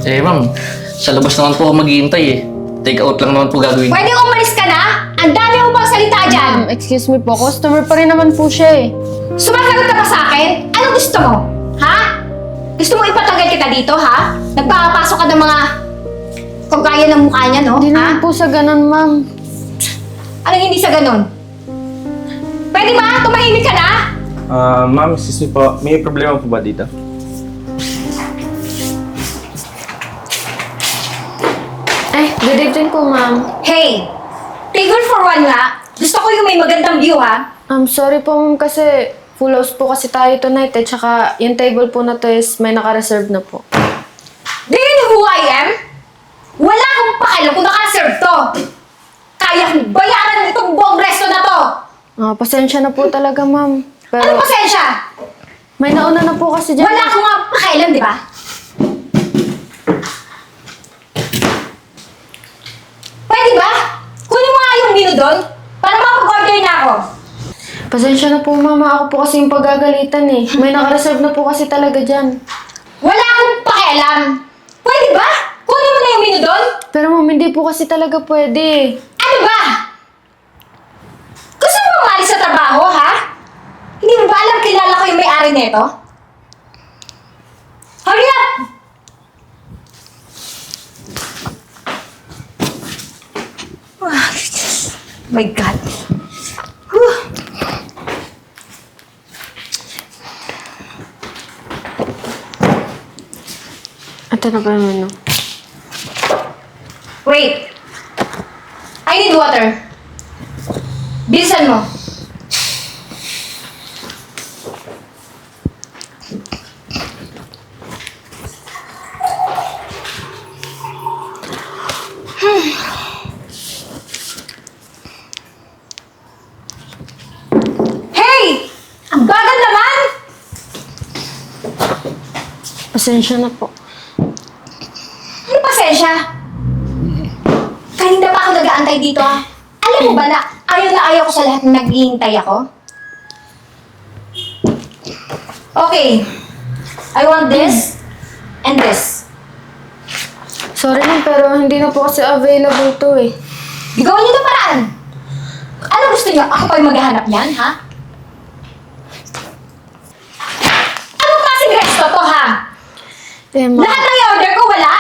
Eh, ma'am, sa labas naman po ako maghihintay eh. Take out lang naman po gagawin. Pwede umalis ka na? Ang dami mo pang salita dyan! Excuse me po, customer pa rin naman po siya eh. Sumasagot ka pa sa akin? Anong gusto mo? Ha? Gusto mo ipatagal kita dito, ha? Nagpapasok ka ng mga kagaya ng mukha niya, no? Hindi Ha? naman po sa ganun, ma'am. Anong hindi sa ganon? Pwede ba? Tumahimik ka na? Ma'am, excuse me po. May problema po ba dito? Eh, good evening po, ma'am. Hey! Tigol for one nga. Gusto ko yung may magandang view, ha? Sorry po, ma'am, kasi full house po kasi tayo tonight eh. Tsaka yung table po na to is may naka-reserve na po. Do you know who I am? Wala akong pakialam kung nakaserve to. Kaya kong bayaran itong buong resto na to. Pasensya na po talaga, ma'am. Pero Ano pasensya? may nauna na po kasi dyan. Wala akong nga pakialam, di ba? Pwede ba? Kunin mo nga yung menu doon para mapag-order na ako. Pasensya na po, mama. Ako po kasi yung paggagalitan eh. May naka-reserve na po kasi talaga dyan. Wala akong pakialam. Pwede ba? Kunin mo na yung menu doon. Pero ma'am, hindi po kasi talaga pwede. Ano ba? Gusto mo umalis sa trabaho, ha? Hindi mo ba alam kilala ko yung may-ari nito? Hurry up! My God. Whew. Ito na ba yung menu? Wait. I need water. Bilisan mo. Hey! Ang bagal naman! Pasensya na po. Ano pasensya? Kanina pa ako nag-aantay dito, ha? Alam mo ba na ayaw ko sa lahat na naghihintay ako? Okay. I want this and this. Sorry ma'am, pero hindi na po kasi available to eh. Gawan niyo ng paraan. Ano gusto niyo? Ako pa yung maghahanap niyan, ha? Anong klaseng resto to, ha? Eh, ma'am. Lahat ng i-order ko, wala?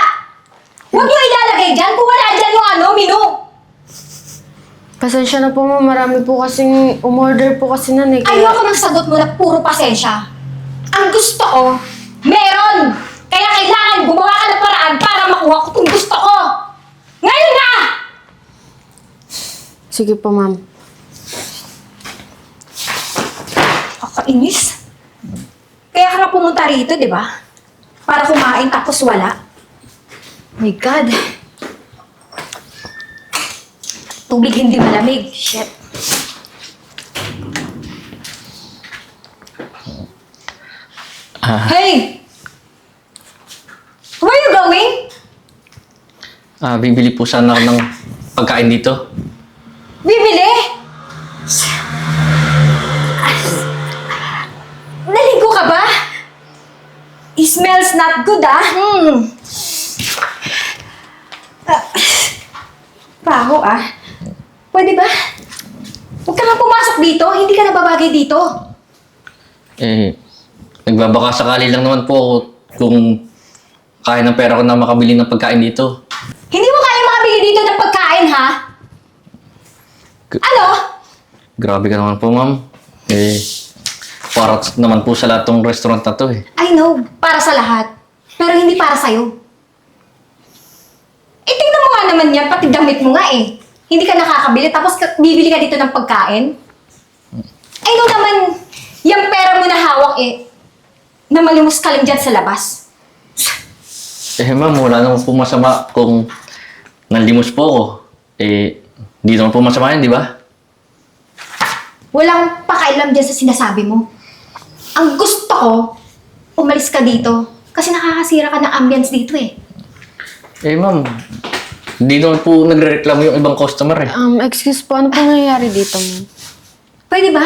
Huwag niyo ilalagay dyan kung wala dyan yung menu. Pasensya na po ma'am, marami po kasing umorder po kasi nun eh. Ayoko ng sagot mo na puro pasensya. Ang gusto ko, meron! Kaya kailangan gumawa ka ng paraan para makuha ko itong gusto ko! Ngayon na! Sige po ma'am. Kakainis. Kaya ka nga pumunta rito, di ba? Para kumain tapos wala. My God. Tubig hindi malamig. Shit. Hey! Where are you going? Bibili po sana ako ng pagkain dito. Bibili? Naligo ka ba? It smells not good, ah. Baho, ah. Pwede ba? Huwag ka nga pumasok dito. Hindi ka nababagay dito. Eh, nagbabaka sakali lang naman po ako kung kaya ng pera ko na makabili ng pagkain dito. Hindi mo kaya makabili dito ng pagkain, ha? Ano? Grabe ka naman po, ma'am. Eh, para naman po sa lahat ng restaurant na to eh. I know, para sa lahat. Pero hindi para sa'yo. Eh, tingnan mo nga naman yan, pati damit mo nga eh. Hindi ka nakakabili, tapos bibili ka dito ng pagkain. I know naman, yung pera mo na hawak eh, na malimos ka lang dyan sa labas. Eh, ma'am, wala naman po masama kung nalimos po ako. Eh, hindi naman po masama yan, di ba? Walang pakailam dyan sa sinasabi mo. Ang gusto ko, umalis ka dito. Kasi nakakasira ka ng ambience dito eh. Eh, ma'am, hindi naman po nagre-reklamo yung ibang customer eh. Excuse po, ano po nangyayari dito ma'am? Pwede ba?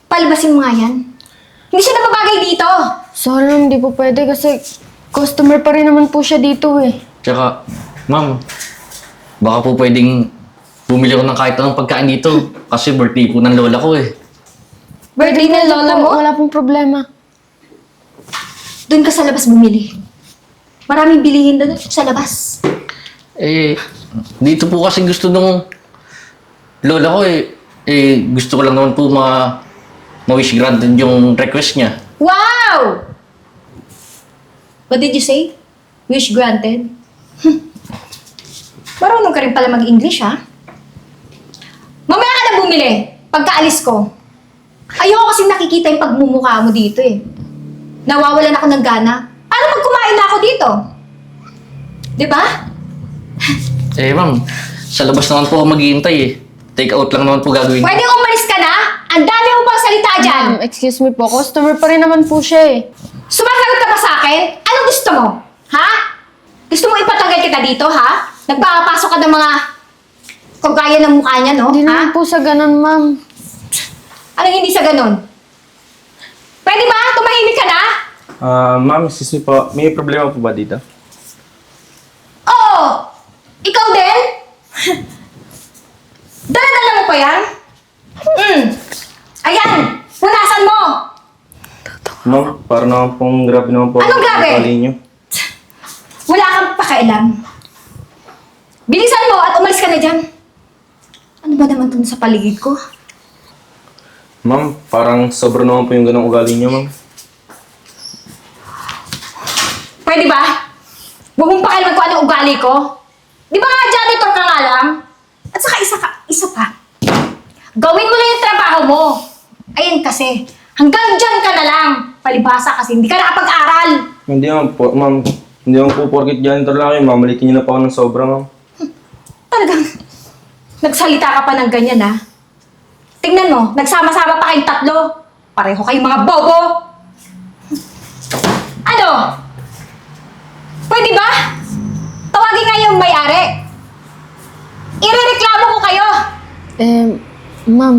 Palbasin mo nga yan. Hindi siya nababagay dito. Sorry ma'am, di po pwede kasi Customer pa rin naman po siya dito eh. Tsaka, ma'am, baka po pwedeng bumili ko ng kahit anong pagkain dito. Kasi birthday po ng lola ko eh. Birthday ng lola mo? Wala pong problema. Doon ka sa labas bumili. Maraming bilihin doon sa labas. Eh, dito po kasi gusto nung lola ko eh. Eh, gusto ko lang naman po ma-wish granted yung request niya. Wow! What did you say? Wish granted? Marunong ka rin pala mag-English, ha? Mamaya ka na bumili. Pagkaalis ko. Ayoko kasi nakikita yung pagmumukha mo dito, eh. Nawawalan ako ng gana. Paano pag kumain na ako dito? Di ba? Eh, ma'am, sa labas naman po ako maghihintay eh. Take out lang naman po gagawin ko. Pwede umalis ka na? Ang dami mo pang salita dyan. Excuse me po, customer pa rin naman po siya eh. Sumasagot ka pa sa akin? Anong gusto mo? Ha? Gusto mo ipatanggal kita dito, ha? Nagpapasok ka ng mga kagaya ng mukha niya, no? Hindi Ha? naman po sa ganun, ma'am. Anong hindi sa ganun? Pwede ba? Tumahimik ka na? Ma'am, excuse me po. May problema po ba dito? Oo! Ikaw din? Dala-dala mo pa yan? Ayan! Punasan mo! Ma'am, para naman pong grabe naman po. Anong grabe? ang ugali niyo. Wala kang pakailam. Bilisan mo at umalis ka na dyan. Ano ba naman itong sa paligid ko? Ma'am, parang sobra naman po yung ganong ugali niyo, ma'am. Pwede ba? Huwag mong pakialaman kung anong ugali ko. Di ba nga janitor ka nga lang? At saka isa pa. Gawin mo lang yung trabaho mo. Ayun kasi, hanggang dyan ka na lang. Palibasa kasi hindi ka nakapag-aral. Hindi naman po, ma'am. Hindi naman po porkit janitor lang kayo. Mamalitin niyo na po ako ng sobra, ma'am. Talagang, nagsalita ka pa ng ganyan, ha? Tingnan mo, nagsama-sama pa kayong tatlo. Pareho kayong mga bobo. Ano? Pwede ba? Tawagin nga yung may-ari. Irereklamo ko kayo. Ma'am,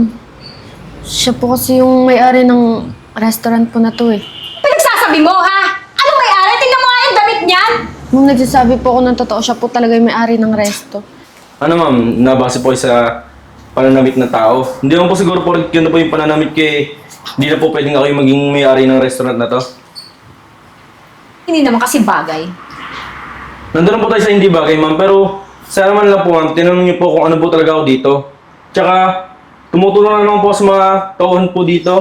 siya po kasi yung may-ari ng restaurant po na to eh. Pinagsasabi mo, ha? Ano may-ari? Tingnan mo nga yung damit niyan. Ma'am, nagsasabi po ako ng totoo, siya po talaga yung may-ari ng resto. Ano, ma'am? Nabase po sa pananamit ng tao. Hindi naman po siguro porkit yun na po yung pananamit kay hindi na po pwedeng ako yung maging may-ari ng restaurant na to. Hindi naman kasi bagay. Nandun po tayo sa hindi bagay, ma'am. Pero sa naman lang po, ma'am, tinanong niyo po kung ano po talaga ako dito. Tsaka, tumutulong na naman po sa mga tauhan po dito.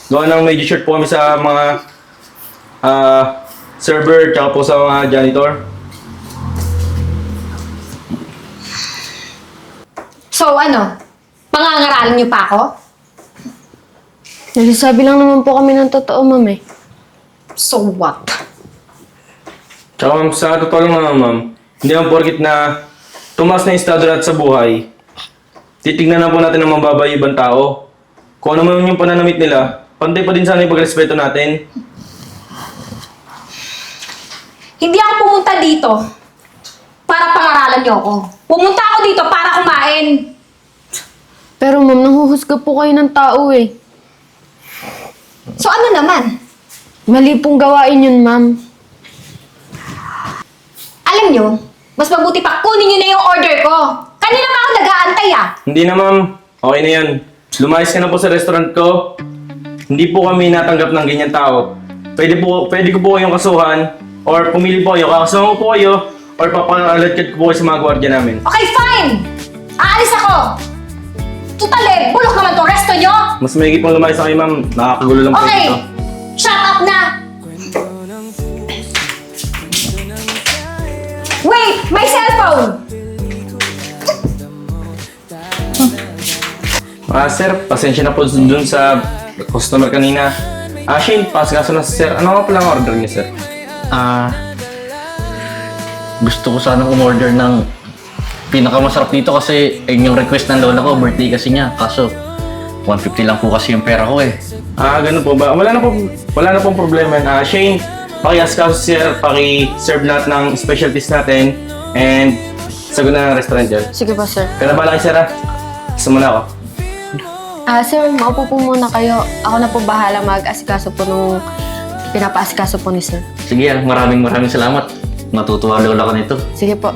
Gawa ng medyo short po kami sa mga server, tsaka po sa mga janitor. So ano? Pangangaralan niyo pa ako? Nagsasabi lang naman po kami ng totoo, ma'am eh. So what? Tsaka, ma'am, sa totoo lang naman, ma'am, hindi naman porkit na tumaas na yung estado natin sa buhay, titignan na po natin ang mababa yung ibang tao. Kung ano man yung pananamit nila, pantay pa din sana yung pagrespeto natin. Hindi ako pumunta dito para pangaralan niyo ako. Pumunta ako dito para kumain. Pero ma'am, nanghuhusga po kayo ng tao eh. So ano naman? Mali pong gawain yun, ma'am. Alam niyo, mas mabuti pa kunin niyo na yung order ko. Kanina pa ako nag-aantay, ah. Hindi na, ma'am. Okay na yan. Lumayas ka na po sa restaurant ko. Hindi po kami natanggap ng ganyan tao. Pwede ko po kayong kasuhan or pumili po kayo. Kakasuhan ko po kayo or papakalatkat ko po kayo sa mga gwardiya namin. Okay, fine! Aalis ako! Tutal eh, bulok naman tong resto niyo! Mas maigi pong lumayas na kayo, ma'am. Nakakagulo lang po Okay! dito. Shut up na! Wait! My cellphone! Sir, pasensya na po dun sa customer kanina. Shane, pasikaso na sir. Ano nga pala ang order niyo, sir? Gusto ko sanang umorder ng pinakamasarap dito kasi ayun yung request ng lola ko, birthday kasi niya. Kaso, 150 lang po kasi yung pera ko eh. Ganun po ba? Wala na pong problema. Shane, paki-askaso sir, paki-serve lahat ng specialties natin and sagot na ng restaurant dyan. Sige pa, sir. Kaya na ba lang sir Gusto mo na ako. Sir, maupo po muna kayo. Ako na po bahala mag-asikaso po nung pinapaasikaso po ni sir. Sige, maraming salamat. Natutuwa lola ko nito. Sige po.